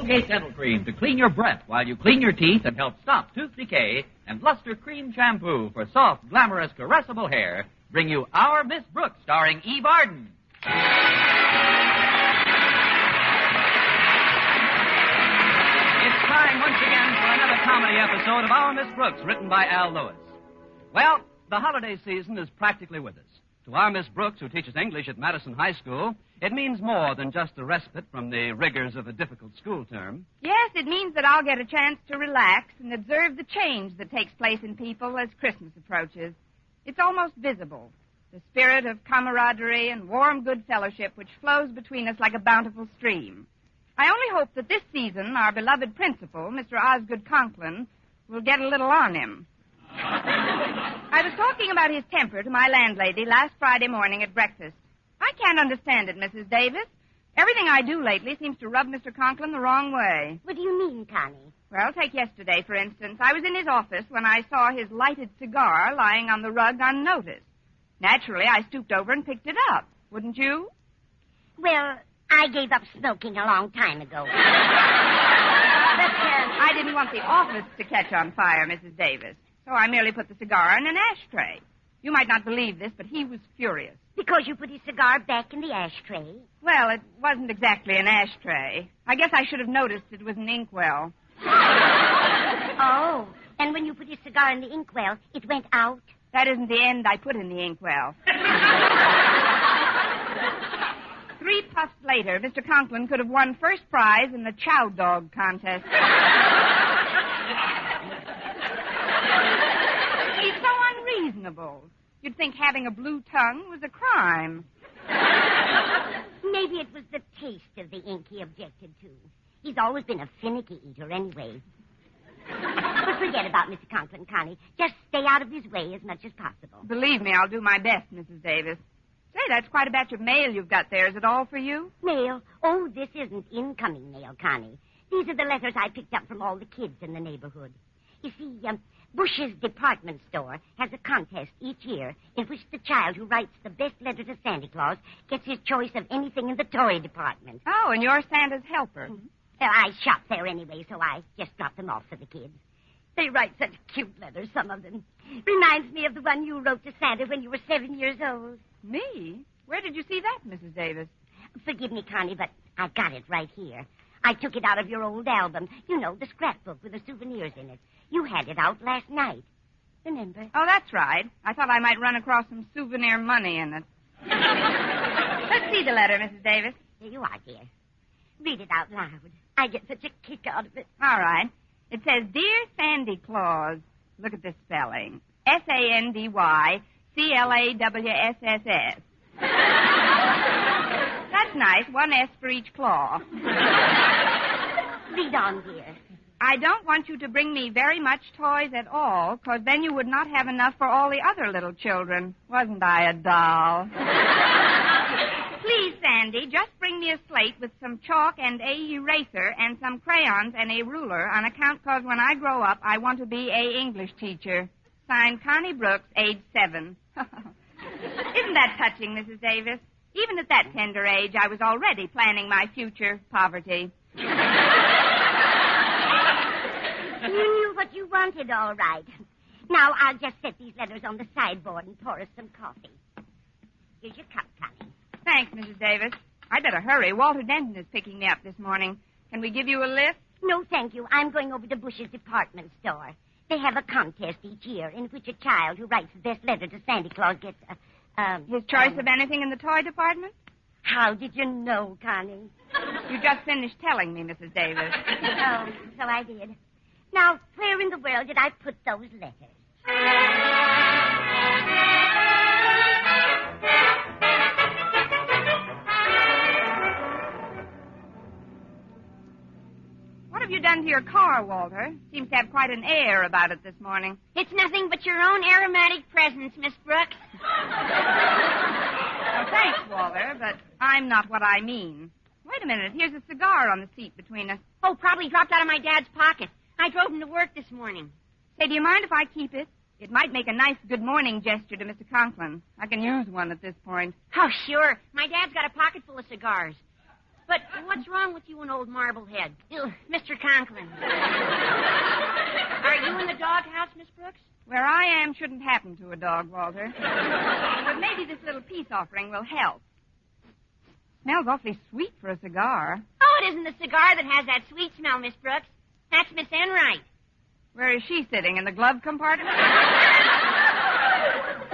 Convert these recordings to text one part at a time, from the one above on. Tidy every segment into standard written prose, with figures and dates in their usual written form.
Colgate Dental Cream to clean your breath while you clean your teeth and help stop tooth decay, and Luster Cream Shampoo for soft, glamorous, caressable hair bring you Our Miss Brooks, starring Eve Arden. It's time once again for another comedy episode of Our Miss Brooks, written by Al Lewis. Well, the holiday season is practically with us. To our Miss Brooks, who teaches English at Madison High School, it means more than just a respite from the rigors of a difficult school term. Yes, it means that I'll get a chance to relax and observe the change that takes place in people as Christmas approaches. It's almost visible, the spirit of camaraderie and warm good fellowship which flows between us like a bountiful stream. I only hope that this season our beloved principal, Mr. Osgood Conklin, will get a little on him. I was talking about his temper to my landlady last Friday morning at breakfast. I can't understand it, Mrs. Davis. Everything I do lately seems to rub Mr. Conklin the wrong way. What do you mean, Connie? Well, take yesterday, for instance. I was in his office when I saw his lighted cigar lying on the rug unnoticed. Naturally, I stooped over and picked it up. Wouldn't you? Well, I gave up smoking a long time ago. But I didn't want the office to catch on fire, Mrs. Davis. So I merely put the cigar in an ashtray. You might not believe this, but he was furious. Because you put his cigar back in the ashtray? Well, it wasn't exactly an ashtray. I guess I should have noticed it was an inkwell. Oh, and when you put his cigar in the inkwell, it went out? That isn't the end I put in the inkwell. 3 puffs later, Mr. Conklin could have won first prize in the chow dog contest. He's so unreasonable. You'd think having a blue tongue was a crime. Maybe it was the taste of the ink he objected to. He's always been a finicky eater anyway. But forget about Mr. Conklin, Connie. Just stay out of his way as much as possible. Believe me, I'll do my best, Mrs. Davis. Say, that's quite a batch of mail you've got there. Is it all for you? Mail? Oh, this isn't incoming mail, Connie. These are the letters I picked up from all the kids in the neighborhood. You see, Bush's department store has a contest each year in which the child who writes the best letter to Santa Claus gets his choice of anything in the toy department. Oh, and you're Santa's helper. Mm-hmm. Well, I shop there anyway, so I just drop them off for the kids. They write such cute letters, some of them. Reminds me of the one you wrote to Santa when you were 7 years old. Me? Where did you see that, Mrs. Davis? Forgive me, Connie, but I've got it right here. I took it out of your old album. You know, the scrapbook with the souvenirs in it. You had it out last night. Remember? Oh, that's right. I thought I might run across some souvenir money in it. Let's see the letter, Mrs. Davis. Here you are, dear. Read it out loud. I get such a kick out of it. All right. It says, Dear Sandy Claus. Look at this spelling. SANDYCLAWSSS. That's nice. 1 S for each claw. Read on, dear. I don't want you to bring me very much toys at all, because then you would not have enough for all the other little children. Wasn't I a doll? Please, Sandy, just bring me a slate with some chalk and a eraser and some crayons and a ruler on account because when I grow up, I want to be a English teacher. Signed, Connie Brooks, age 7. Isn't that touching, Mrs. Davis? Even at that tender age, I was already planning my future poverty. You knew what you wanted, all right. Now, I'll just set these letters on the sideboard and pour us some coffee. Here's your cup, Connie. Thanks, Mrs. Davis. I'd better hurry. Walter Denton is picking me up this morning. Can we give you a lift? No, thank you. I'm going over to Bush's department store. They have a contest each year in which a child who writes the best letter to Santa Claus gets his choice of anything in the toy department? How did you know, Connie? You just finished telling me, Mrs. Davis. Oh, so I did. Now, where in the world did I put those letters? What have you done to your car, Walter? Seems to have quite an air about it this morning. It's nothing but your own aromatic presence, Miss Brooks. Well, thanks, Walter, but I'm not what I mean. Wait a minute. Here's a cigar on the seat between us. Oh, probably dropped out of my dad's pocket. I drove him to work this morning. Say, do you mind if I keep it? It might make a nice good morning gesture to Mr. Conklin. I can use one at this point. Oh, sure. My dad's got a pocket full of cigars. But what's wrong with you and old Marblehead? Ew, Mr. Conklin. Are you in the doghouse, Miss Brooks? Where I am shouldn't happen to a dog, Walter. But maybe this little peace offering will help. Smells awfully sweet for a cigar. Oh, it isn't the cigar that has that sweet smell, Miss Brooks. That's Miss Enright. Where is she sitting? In the glove compartment? No,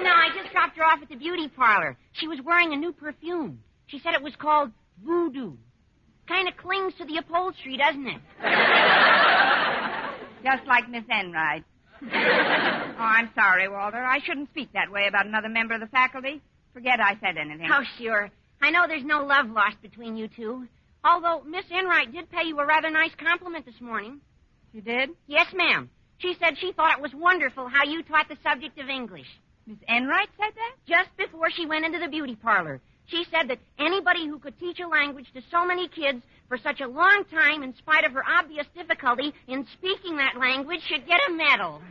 I just dropped her off at the beauty parlor. She was wearing a new perfume. She said it was called Voodoo. Kind of clings to the upholstery, doesn't it? Just like Miss Enright. Oh, I'm sorry, Walter. I shouldn't speak that way about another member of the faculty. Forget I said anything. Oh, sure. I know there's no love lost between you two. Although Miss Enright did pay you a rather nice compliment this morning. She did? Yes, ma'am. She said she thought it was wonderful how you taught the subject of English. Miss Enright said that? Just before she went into the beauty parlor. She said that anybody who could teach a language to so many kids for such a long time, in spite of her obvious difficulty in speaking that language, should get a medal.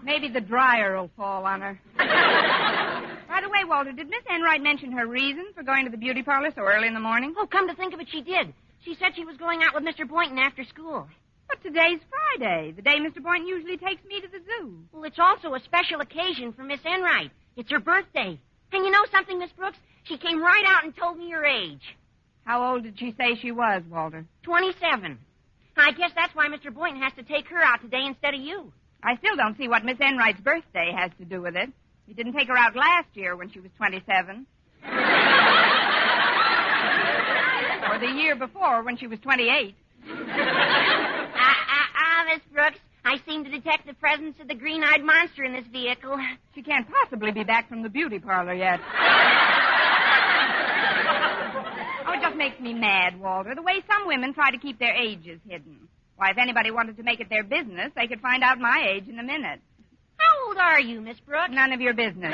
Maybe the dryer will fall on her. By the way, Walter, did Miss Enright mention her reason for going to the beauty parlor so early in the morning? Oh, come to think of it, she did. She said she was going out with Mr. Boynton after school. But today's Friday, the day Mr. Boynton usually takes me to the zoo. Well, it's also a special occasion for Miss Enright. It's her birthday. And you know something, Miss Brooks? She came right out and told me her age. How old did she say she was, Walter? 27. I guess that's why Mr. Boynton has to take her out today instead of you. I still don't see what Miss Enright's birthday has to do with it. He didn't take her out last year when she was 27. Or the year before when she was 28. Miss Brooks, I seem to detect the presence of the green-eyed monster in this vehicle. She can't possibly be back from the beauty parlor yet. Oh, it just makes me mad, Walter, the way some women try to keep their ages hidden. Why, if anybody wanted to make it their business, they could find out my age in a minute. How old are you, Miss Brooks? None of your business.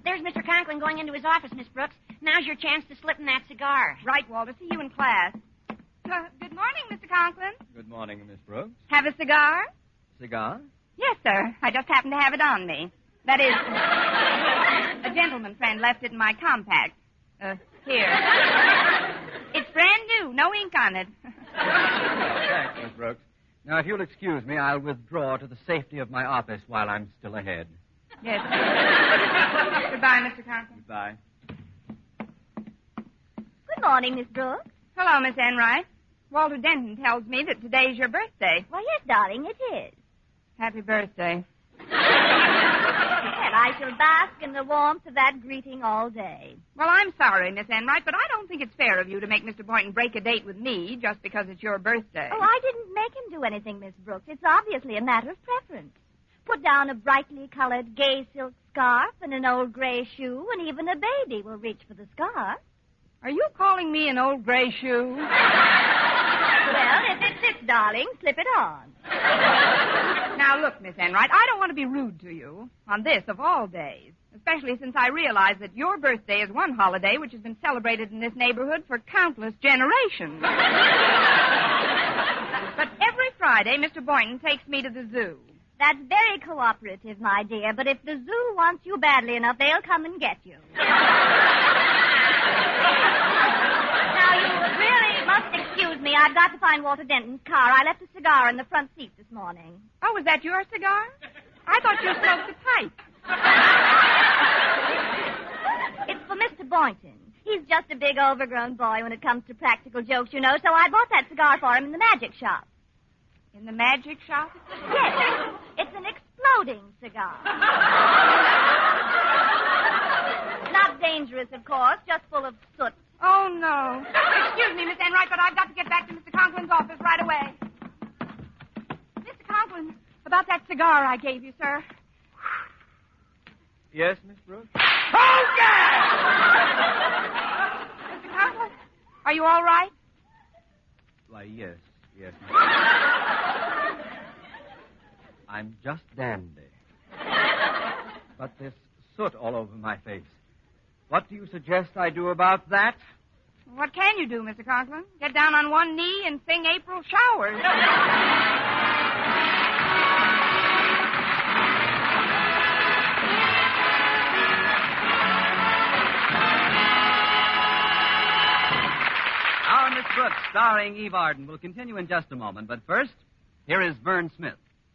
There's Mr. Conklin going into his office, Miss Brooks. Now's your chance to slip in that cigar. Right, Walter. See you in class. Good morning, Mr. Conklin. Good morning, Miss Brooks. Have a cigar? Cigar? Yes, sir. I just happened to have it on me. That is, a gentleman friend left it in my compact. Here. It's brand new. No ink on it. Thanks, Miss Brooks. Now, if you'll excuse me, I'll withdraw to the safety of my office while I'm still ahead. Yes. Goodbye, Mr. Conklin. Goodbye. Good morning, Miss Brooks. Hello, Miss Enright. Walter Denton tells me that today's your birthday. Why, yes, darling, it is. Happy birthday. Well, I shall bask in the warmth of that greeting all day. Well, I'm sorry, Miss Enright, but I don't think it's fair of you to make Mr. Boynton break a date with me just because it's your birthday. Oh, I didn't make him do anything, Miss Brooks. It's obviously a matter of preference. Put down a brightly colored gay silk scarf and an old gray shoe, and even a baby will reach for the scarf. Are you calling me an old gray shoe? Well, if it fits, darling, slip it on. Now, look, Miss Enright, I don't want to be rude to you on this of all days, especially since I realize that your birthday is one holiday which has been celebrated in this neighborhood for countless generations. But every Friday, Mr. Boynton takes me to the zoo. That's very cooperative, my dear, but if the zoo wants you badly enough, they'll come and get you. Now, you really must excuse me. I've got to find Walter Denton's car. I left a cigar in the front seat this morning. Oh, was that your cigar? I thought you smoked a pipe. It's for Mr. Boynton. He's just a big overgrown boy when it comes to practical jokes, you know, so I bought that cigar for him in the magic shop. In the magic shop? Yes. It's an exploding cigar. Not dangerous, of course, just full of soot. Oh, no. Excuse me, Miss Enright, but I've got to get back to Mr. Conklin's office right away. Mr. Conklin, about that cigar I gave you, sir. Yes, Miss Brooks? Mr. Conklin, are you all right? Why, yes, Miss Brooks. I'm just dandy. But this soot all over my face. What do you suggest I do about that? What can you do, Mr. Conklin? Get down on one knee and sing April Showers. Our Miss Brooks, starring Eve Arden, will continue in just a moment. But first, here is Vern Smith.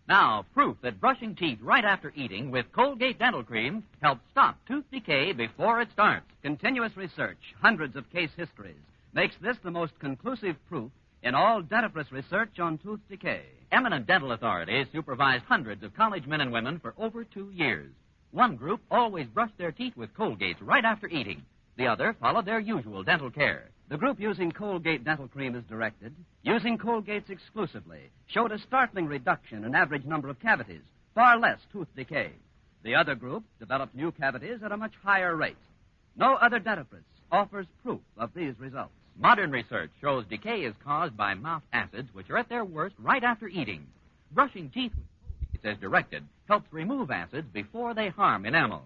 Now, proof that brushing teeth right after eating with Colgate Dental Cream helps stop tooth decay before it starts. Continuous research, hundreds of case histories, makes this the most conclusive proof in all dentifrice research on tooth decay. Eminent dental authorities supervised hundreds of college men and women for over 2 years. One group always brushed their teeth with Colgate right after eating. The other followed their usual dental care. The group using Colgate Dental Cream as directed, using Colgates exclusively, showed a startling reduction in average number of cavities, far less tooth decay. The other group developed new cavities at a much higher rate. No other dentifrice offers proof of these results. Modern research shows decay is caused by mouth acids, which are at their worst right after eating. Brushing teeth with Colgate as directed helps remove acids before they harm enamel.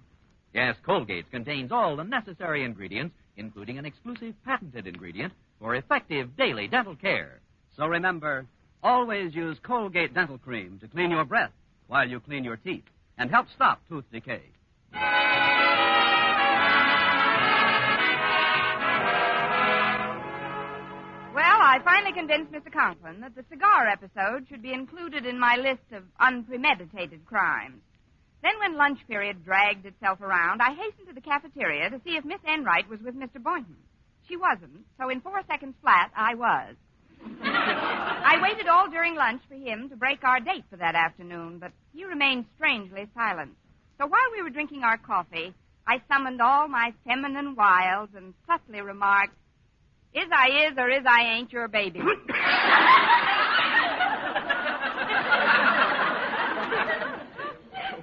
Yes, Colgate contains all the necessary ingredients, including an exclusive patented ingredient for effective daily dental care. So remember, always use Colgate Dental Cream to clean your breath while you clean your teeth and help stop tooth decay. Well, I finally convinced Mr. Conklin that the cigar episode should be included in my list of unpremeditated crimes. Then when lunch period dragged itself around, I hastened to the cafeteria to see if Miss Enright was with Mr. Boynton. She wasn't, so in 4 seconds flat, I was. I waited all during lunch for him to break our date for that afternoon, but he remained strangely silent. So while we were drinking our coffee, I summoned all my feminine wiles and subtly remarked, "Is I is or is I ain't your baby?"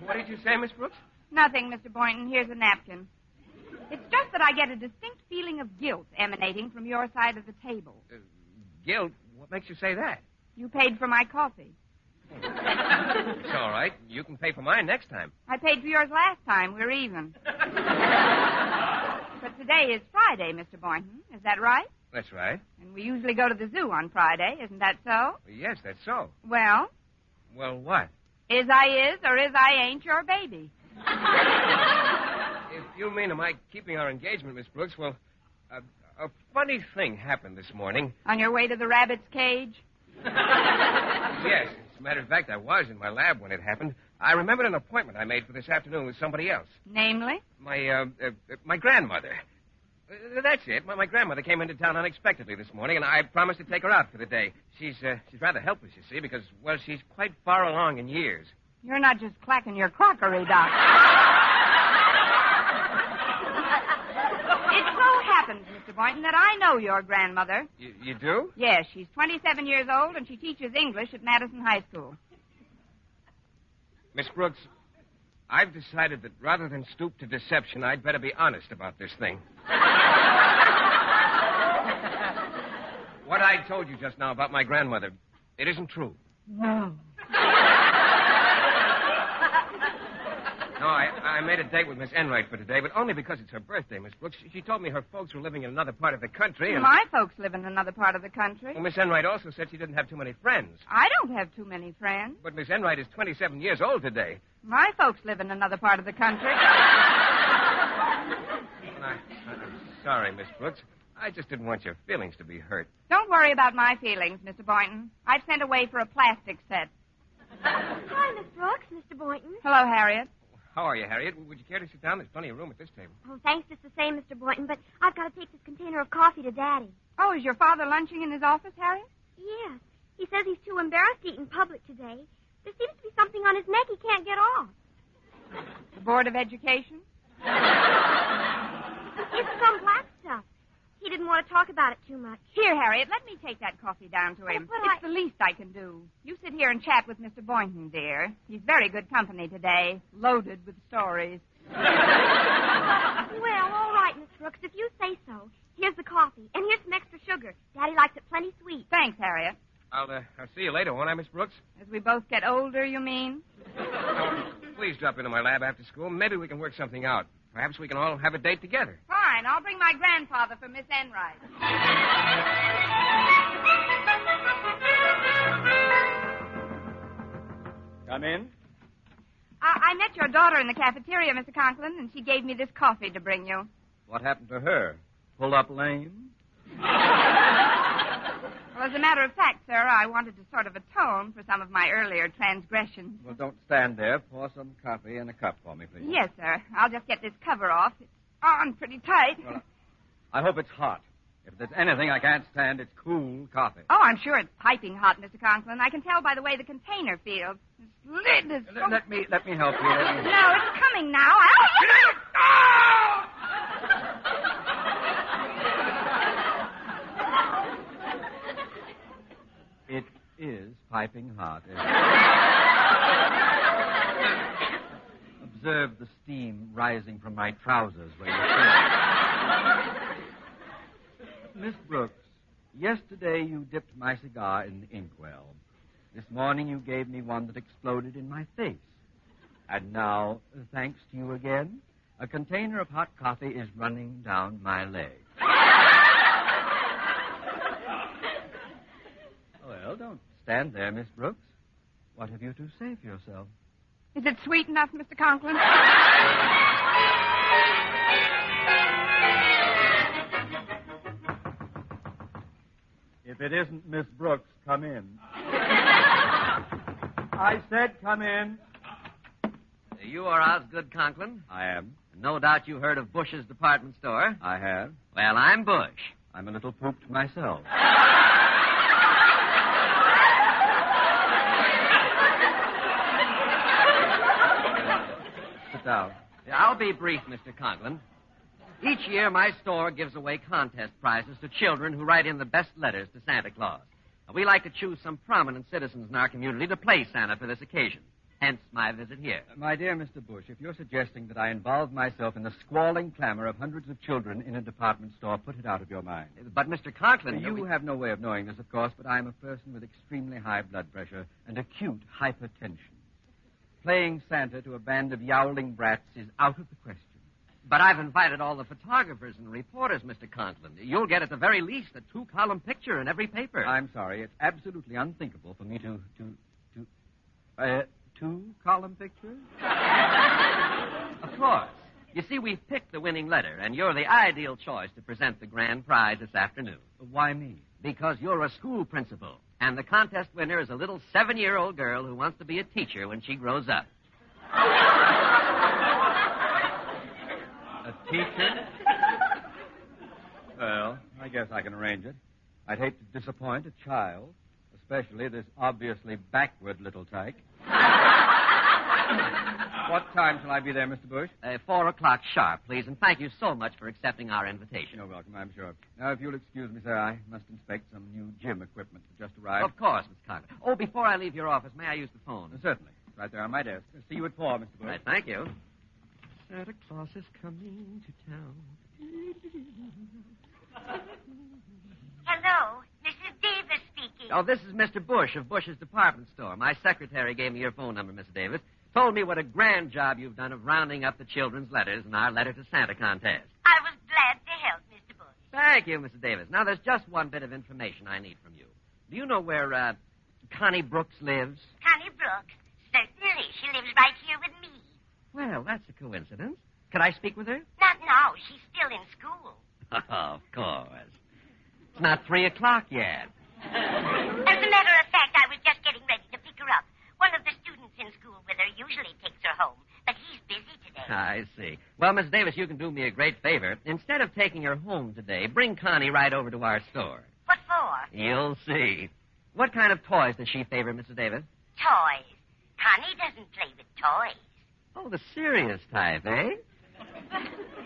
What did you say, Miss Brooks? Nothing, Mr. Boynton. Here's a napkin. It's just that I get a distinct feeling of guilt emanating from your side of the table. Guilt? What makes you say that? You paid for my coffee. It's all right. You can pay for mine next time. I paid for yours last time. We're even. But today is Friday, Mr. Boynton. Is that right? That's right. And we usually go to the zoo on Friday. Isn't that so? Yes, that's so. Well? Well, what? Is I is or is I ain't your baby? If you mean am I keeping our engagement, Miss Brooks, well, a funny thing happened this morning. On your way to the rabbit's cage? Yes. As a matter of fact, I was in my lab when it happened. I remembered an appointment I made for this afternoon with somebody else. Namely? My grandmother. That's it. My grandmother came into town unexpectedly this morning, and I promised to take her out for the day. She's rather helpless, you see, because, well, she's quite far along in years. You're not just clacking your crockery, Doc. It so happens, Mr. Boynton, that I know your grandmother. You do? Yes, she's 27 years old, and she teaches English at Madison High School. Miss Brooks, I've decided that rather than stoop to deception, I'd better be honest about this thing. What I told you just now about my grandmother, it isn't true. No. No, I made a date with Miss Enright for today, but only because it's her birthday, Miss Brooks. She told me her folks were living in another part of the country. And... My folks live in another part of the country. Well, Miss Enright also said she didn't have too many friends. I don't have too many friends. But Miss Enright is 27 years old today. My folks live in another part of the country. I'm sorry, Miss Brooks. I just didn't want your feelings to be hurt. Don't worry about my feelings, Mr. Boynton. I've sent away for a plastic set. Hi, Miss Brooks, Mr. Boynton. Hello, Harriet. How are you, Harriet? Would you care to sit down? There's plenty of room at this table. Oh, thanks just the same, Mr. Boynton, but I've got to take this container of coffee to Daddy. Oh, is your father lunching in his office, Harriet? Yes. He says he's too embarrassed to eat in public today. There seems to be something on his neck he can't get off. The Board of Education? It's some black stuff. He didn't want to talk about it too much. Here, Harriet, let me take that coffee down to him. But It's the least I can do. You sit here and chat with Mr. Boynton, dear. He's very good company today, loaded with stories. Well, all right, Miss Brooks, if you say so. Here's the coffee, and here's some extra sugar. Daddy likes it plenty sweet. Thanks, Harriet. I'll see you later, won't I, Miss Brooks? As we both get older, you mean? Please drop into my lab after school. Maybe we can work something out. Perhaps we can all have a date together. Fine. fine. I'll bring my grandfather for Miss Enright. Come in. I met your daughter in the cafeteria, Mr. Conklin, and she gave me this coffee to bring you. What happened to her? Pull up lame? Well, as a matter of fact, sir, I wanted to sort of atone for some of my earlier transgressions. Well, don't stand there. Pour some coffee in a cup for me, please. Yes, sir. I'll just get this cover off. It's on pretty tight. Well, I hope it's hot. If there's anything I can't stand, it's cool coffee. Oh, I'm sure it's piping hot, Mr. Conklin. I can tell by the way the container feels. This lid is so... Let me help you. No, it's coming now. It is piping hot. Observe the steam rising from my trousers when you say Miss Brooks, yesterday you dipped my cigar in the inkwell. This morning you gave me one that exploded in my face. And now, thanks to you again, a container of hot coffee is running down my leg. Well, don't stand there, Miss Brooks. What have you to say for yourself? Is it sweet enough, Mr. Conklin? If it isn't Miss Brooks, come in. I said come in. You are Osgood Conklin? I am. No doubt you heard of Bush's department store. I have. Well, I'm Bush. I'm a little pooped myself. Sit down. I'll be brief, Mr. Conklin. Each year, my store gives away contest prizes to children who write in the best letters to Santa Claus. We like to choose some prominent citizens in our community to play Santa for this occasion. Hence my visit here. My dear Mr. Bush, if you're suggesting that I involve myself in the squalling clamor of hundreds of children in a department store, put it out of your mind. But, Mr. Conklin... You have no way of knowing this, of course, but I'm a person with extremely high blood pressure and acute hypertension. Playing Santa to a band of yowling brats is out of the question. But I've invited all the photographers and reporters, Mr. Conklin. You'll get at the very least a 2-column picture in every paper. I'm sorry. It's absolutely unthinkable for me to 2-column picture? Of course. You see, we've picked the winning letter, and you're the ideal choice to present the grand prize this afternoon. Why me? Because you're a school principal, and the contest winner is a little 7-year-old girl who wants to be a teacher when she grows up. A teacher? Well, I guess I can arrange it. I'd hate to disappoint a child, especially this obviously backward little tyke. What time shall I be there, Mr. Bush? 4 o'clock sharp, please, and thank you so much for accepting our invitation. You're welcome, I'm sure. Now, if you'll excuse me, sir, I must inspect some new gym equipment that just arrived. Of course, Miss Conklin. Oh, before I leave your office, may I use the phone? Certainly. It's right there on my desk. See you at 4, Mr. Bush. Right, thank you. Santa Claus is coming to town. Hello, Mrs. Davis speaking. Oh, this is Mr. Bush of Bush's department store. My secretary gave me your phone number, Mrs. Davis. Told me what a grand job you've done of rounding up the children's letters in our Letter to Santa contest. I was glad to help, Mr. Bush. Thank you, Mrs. Davis. Now, there's just one bit of information I need from you. Do you know where, Connie Brooks lives? Connie Brooks? Certainly. She lives right here with me. Well, that's a coincidence. Could I speak with her? Not now. She's still in school. Of course. It's not 3 o'clock yet. As a matter of fact, I was just getting ready to pick her up. One of the students in school with her usually takes her home, but he's busy today. I see. Well, Miss Davis, you can do me a great favor. Instead of taking her home today, bring Connie right over to our store. What for? You'll see. What kind of toys does she favor, Mrs. Davis? Toys. Connie doesn't play with toys. Oh, the serious type, eh?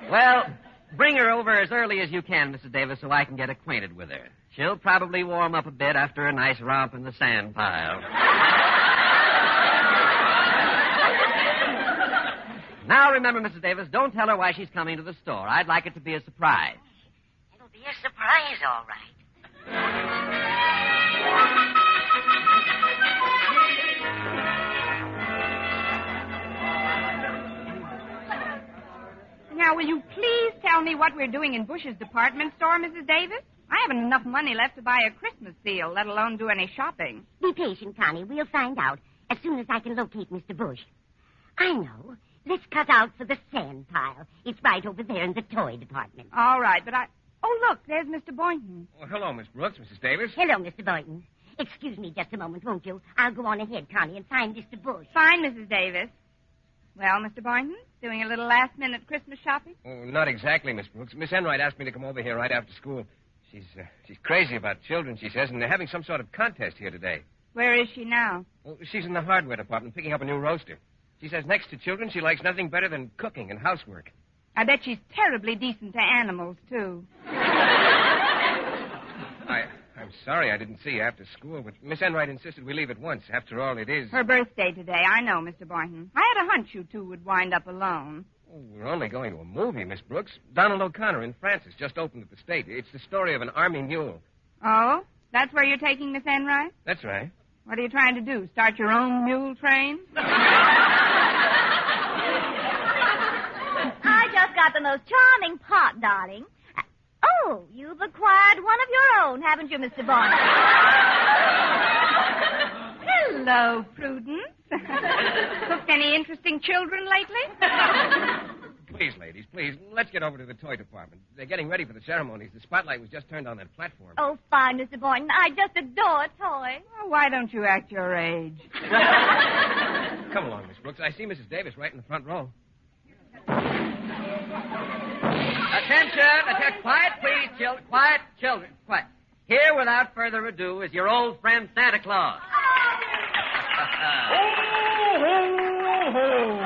Well, bring her over as early as you can, Mrs. Davis, so I can get acquainted with her. She'll probably warm up a bit after a nice romp in the sand pile. Now, remember, Mrs. Davis, don't tell her why she's coming to the store. I'd like it to be a surprise. It'll be a surprise, all right. Now, will you please tell me what we're doing in Bush's department store, Mrs. Davis? I haven't enough money left to buy a Christmas seal, let alone do any shopping. Be patient, Connie. We'll find out as soon as I can locate Mr. Bush. I know. Let's cut out for the sand pile. It's right over there in the toy department. All right, but Oh, look, there's Mr. Boynton. Oh, hello, Miss Brooks, Mrs. Davis. Hello, Mr. Boynton. Excuse me just a moment, won't you? I'll go on ahead, Connie, and find Mr. Bush. Fine, Mrs. Davis. Well, Mr. Boynton, doing a little last-minute Christmas shopping? Oh, not exactly, Miss Brooks. Miss Enright asked me to come over here right after school. She's crazy about children, she says, and they're having some sort of contest here today. Where is she now? Well, she's in the hardware department picking up a new roaster. She says next to children, she likes nothing better than cooking and housework. I bet she's terribly decent to animals, too. I'm sorry I didn't see you after school, but Miss Enright insisted we leave at once. After all, it is... Her birthday today, I know, Mr. Boynton. I had a hunch you two would wind up alone. Oh, we're only going to a movie, Miss Brooks. Donald O'Connor in Francis just opened at the State. It's the story of an army mule. Oh? That's where you're taking Miss Enright? That's right. What are you trying to do, start your own mule train? I just got the most charming part, darling. Oh, you've acquired one of your own, haven't you, Mr. Boynton? Hello, Prudence. Cooked any interesting children lately? Please, ladies, please, let's get over to the toy department. They're getting ready for the ceremonies. The spotlight was just turned on that platform. Oh, fine, Mr. Boynton. I just adore toys. Oh, why don't you act your age? Come along, Miss Brooks. I see Mrs. Davis right in the front row. Attention! Quiet, please, children. Quiet, children. Quiet. Here, without further ado, is your old friend Santa Claus. Ho, ho, ho.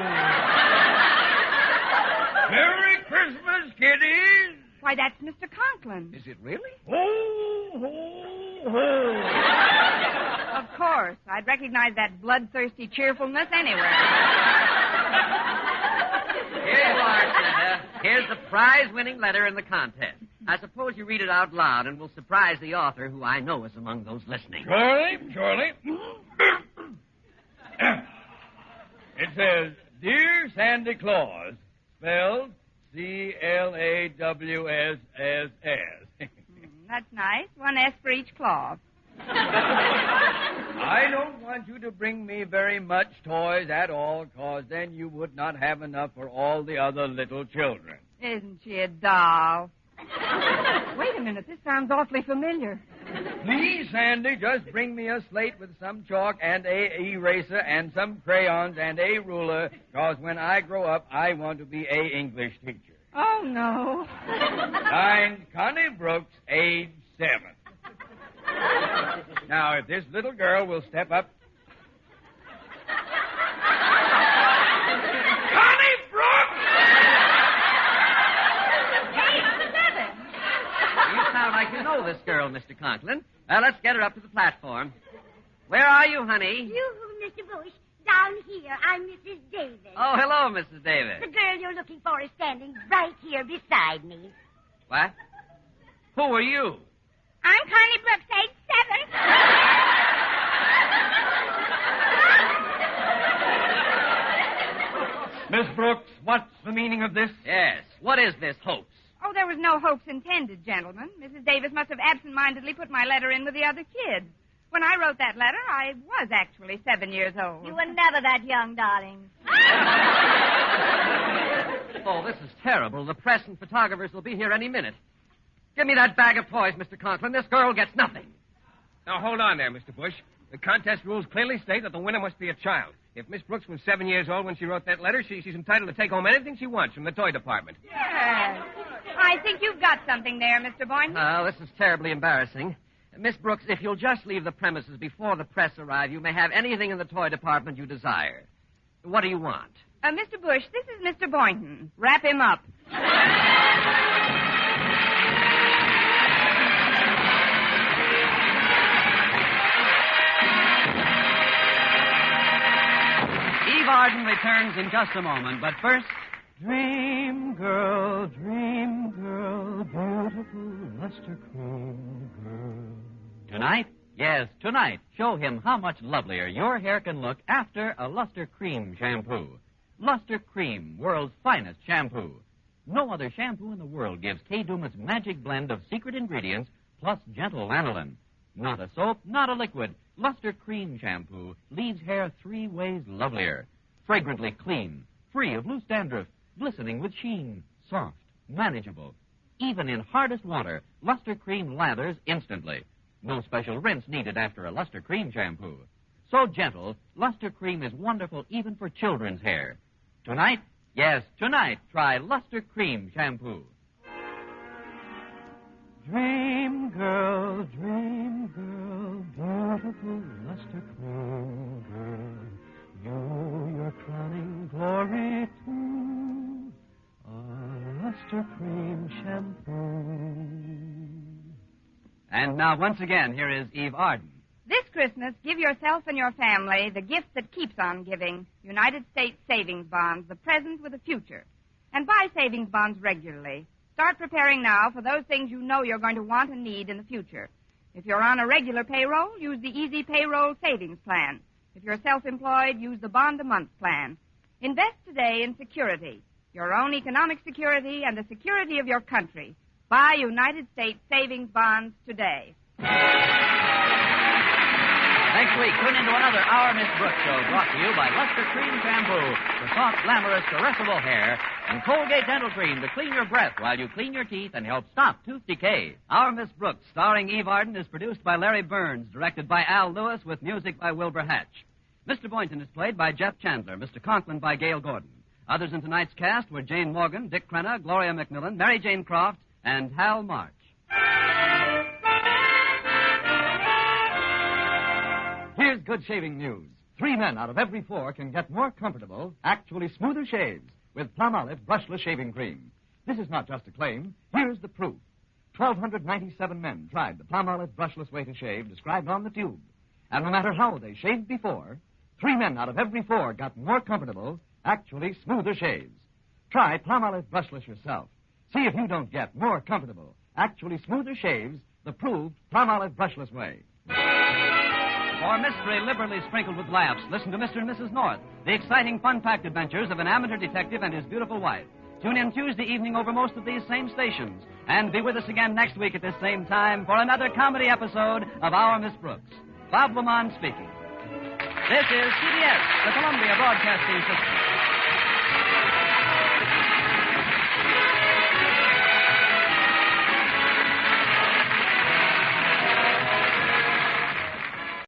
Merry Christmas, kiddies. Why, that's Mr. Conklin. Is it really? Ho, ho, ho. Of course. I'd recognize that bloodthirsty cheerfulness anywhere. Here you are, Santa. Here's the prize-winning letter in the contest. I suppose you read it out loud, and will surprise the author, who I know is among those listening. Charlie. It says, Dear Sandy Claus, spelled C-L-A-W-S-S-S. That's nice. One S for each claw. I don't want you to bring me very much toys at all, 'cause then you would not have enough for all the other little children. Isn't she a doll? Wait a minute. This sounds awfully familiar. Please, Sandy, just bring me a slate with some chalk and a eraser and some crayons and a ruler, 'cause when I grow up, I want to be a English teacher. Oh, no. Signed, Connie Brooks, age 7. Now, if this little girl will step up. Connie Brooks! You sound like you know this girl, Mr. Conklin. Well, let's get her up to the platform. Where are you, honey? You, Mr. Bush, down here. I'm Mrs. Davis. Oh, hello, Mrs. Davis. The girl you're looking for is standing right here beside me. What? Who are you? I'm Connie Brooks, age 7. Miss Brooks, what's the meaning of this? Yes. What is this hoax? Oh, there was no hoax intended, gentlemen. Mrs. Davis must have absent-mindedly put my letter in with the other kids. When I wrote that letter, I was actually 7 years old. You were never that young, darling. Oh, this is terrible. The press and photographers will be here any minute. Give me that bag of toys, Mr. Conklin. This girl gets nothing. Now, hold on there, Mr. Bush. The contest rules clearly state that the winner must be a child. If Miss Brooks was 7 years old when she wrote that letter, she's entitled to take home anything she wants from the toy department. Yes. I think you've got something there, Mr. Boynton. Oh, this is terribly embarrassing. Miss Brooks, if you'll just leave the premises before the press arrive, you may have anything in the toy department you desire. What do you want? Mr. Bush, this is Mr. Boynton. Wrap him up. Eve Arden returns in just a moment, but first... Dream girl, beautiful luster cream girl. Tonight? Yes, tonight. Show him how much lovelier your hair can look after a Luster Cream shampoo. Luster Cream, world's finest shampoo. No other shampoo in the world gives Kay Dumas' magic blend of secret ingredients plus gentle lanolin. Not a soap, not a liquid. Luster Cream Shampoo leaves hair 3 ways lovelier. Fragrantly clean, free of loose dandruff, glistening with sheen, soft, manageable. Even in hardest water, Luster Cream lathers instantly. No special rinse needed after a Luster Cream shampoo. So gentle, Luster Cream is wonderful even for children's hair. Tonight, yes, tonight, try Luster Cream Shampoo. Dream girl, beautiful Luster Cream girl, your crowning glory too, a Luster Cream Shampoo. And now, once again, here is Eve Arden. This Christmas, give yourself and your family the gift that keeps on giving, United States savings bonds, the present with a future. And buy savings bonds regularly. Start preparing now for those things you know you're going to want and need in the future. If you're on a regular payroll, use the Easy Payroll Savings Plan. If you're self-employed, use the Bond-a-Month Plan. Invest today in security, your own economic security and the security of your country. Buy United States savings bonds today. Next week, tune into another Our Miss Brooks show brought to you by Luster Cream Shampoo for soft, glamorous, caressable hair and Colgate Dental Cream to clean your breath while you clean your teeth and help stop tooth decay. Our Miss Brooks, starring Eve Arden, is produced by Larry Burns, directed by Al Lewis, with music by Wilbur Hatch. Mr. Boynton is played by Jeff Chandler, Mr. Conklin by Gail Gordon. Others in tonight's cast were Jane Morgan, Dick Crenna, Gloria McMillan, Mary Jane Croft, and Hal March. Here's good shaving news. 3 men out of every 4 can get more comfortable, actually smoother shaves with Palmolive brushless shaving cream. This is not just a claim. Here's the proof. 1,297 men tried the Palmolive brushless way to shave described on the tube. And no matter how they shaved before, 3 men out of every 4 got more comfortable, actually smoother shaves. Try Palmolive brushless yourself. See if you don't get more comfortable, actually smoother shaves the proved Palmolive brushless way. For mystery liberally sprinkled with laughs, listen to Mr. and Mrs. North, the exciting, fun-packed adventures of an amateur detective and his beautiful wife. Tune in Tuesday evening over most of these same stations. And be with us again next week at this same time for another comedy episode of Our Miss Brooks. Bob Lamont speaking. This is CBS, the Columbia Broadcasting System.